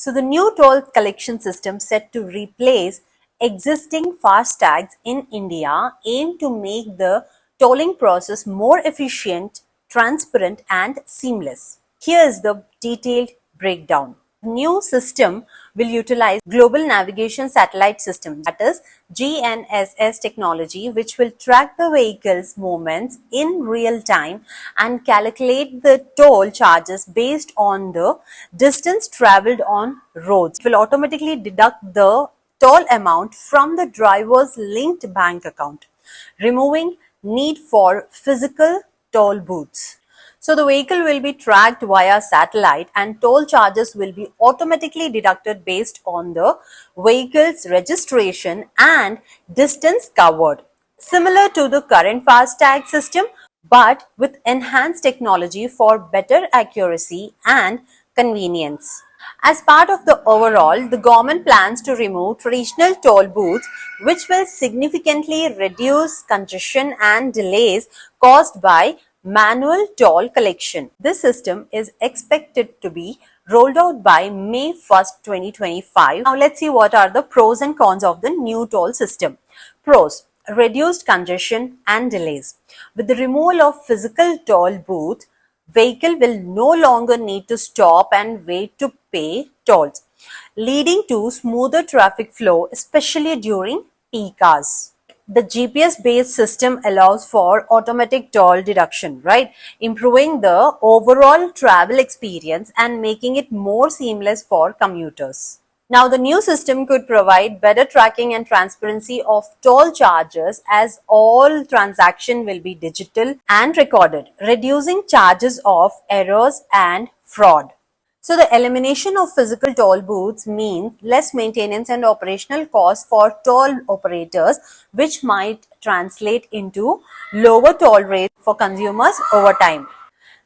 So the new toll collection system set to replace existing FASTags in India aim to make the tolling process more efficient, transparent and seamless. Here is the detailed breakdown. New system will utilize global navigation satellite system, that is GNSS technology, which will track the vehicle's movements in real time and calculate the toll charges based on the distance traveled on roads. It will automatically deduct the toll amount from the driver's linked bank account, removing need for physical toll booths. So the vehicle will be tracked via satellite and toll charges will be automatically deducted based on the vehicle's registration and distance covered. Similar to the current FASTag system, but with enhanced technology for better accuracy and convenience. As part of the overall, the government plans to remove traditional toll booths, which will significantly reduce congestion and delays caused by manual toll collection. This system is expected to be rolled out by May 1st, 2025. Now let's see what are the pros and cons of the new toll system. Pros: reduced congestion and delays. With the removal of physical toll booth, vehicle will no longer need to stop and wait to pay tolls, leading to smoother traffic flow, especially during peak hours. The GPS based system allows for automatic toll deduction, right? Improving the overall travel experience and making it more seamless for commuters. Now, the new system could provide better tracking and transparency of toll charges, as all transaction will be digital and recorded, reducing charges of errors and fraud. So the elimination of physical toll booths means less maintenance and operational costs for toll operators, which might translate into lower toll rates for consumers over time.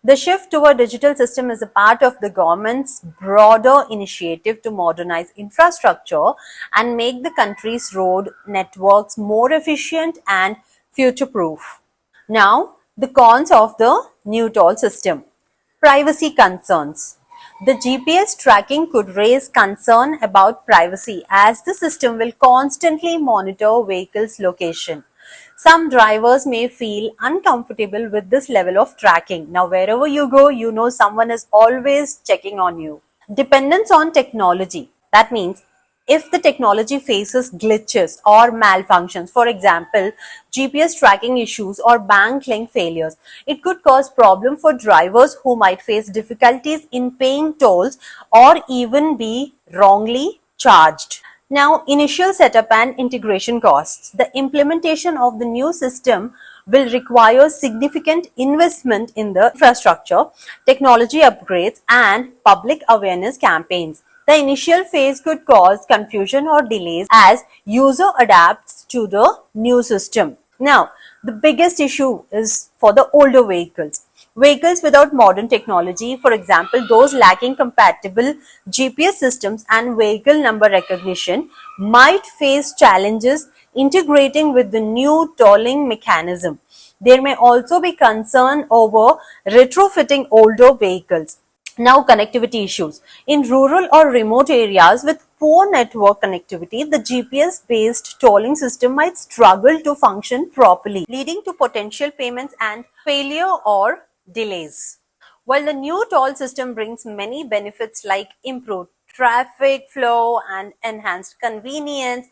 The shift to a digital system is a part of the government's broader initiative to modernize infrastructure and make the country's road networks more efficient and future-proof. Now, the cons of the new toll system. Privacy concerns. The GPS tracking could raise concern about privacy, as the system will constantly monitor vehicles' location. Some drivers may feel uncomfortable with this level of tracking. Now, wherever you go, you know someone is always checking on you. Dependence on technology. That means if the technology faces glitches or malfunctions, for example, GPS tracking issues or bank link failures, it could cause problem for drivers who might face difficulties in paying tolls or even be wrongly charged. Now, initial setup and integration costs. The implementation of the new system will require significant investment in the infrastructure, technology upgrades, and public awareness campaigns. The initial phase could cause confusion or delays as user adapts to the new system. Now, the biggest issue is for the older vehicles. Vehicles without modern technology, for example, those lacking compatible GPS systems and vehicle number recognition, might face challenges integrating with the new tolling mechanism. There may also be concern over retrofitting older vehicles. Now, connectivity issues. In rural or remote areas with poor network connectivity, the GPS-based tolling system might struggle to function properly, leading to potential payments and failure or delays. While the new toll system brings many benefits like improved traffic flow and enhanced convenience,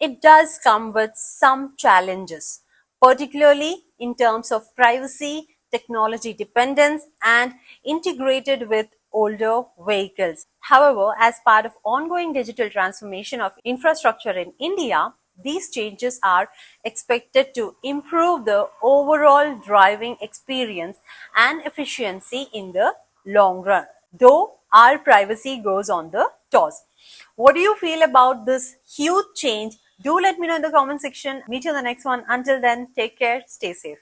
it does come with some challenges, particularly in terms of privacy, technology dependence, and integrated with older vehicles. However, as part of ongoing digital transformation of infrastructure in India, these changes are expected to improve the overall driving experience and efficiency in the long run, though our privacy goes on the toss. What do you feel about this huge change? Do let me know in the comment section. Meet you in the next one. Until then, take care, stay safe.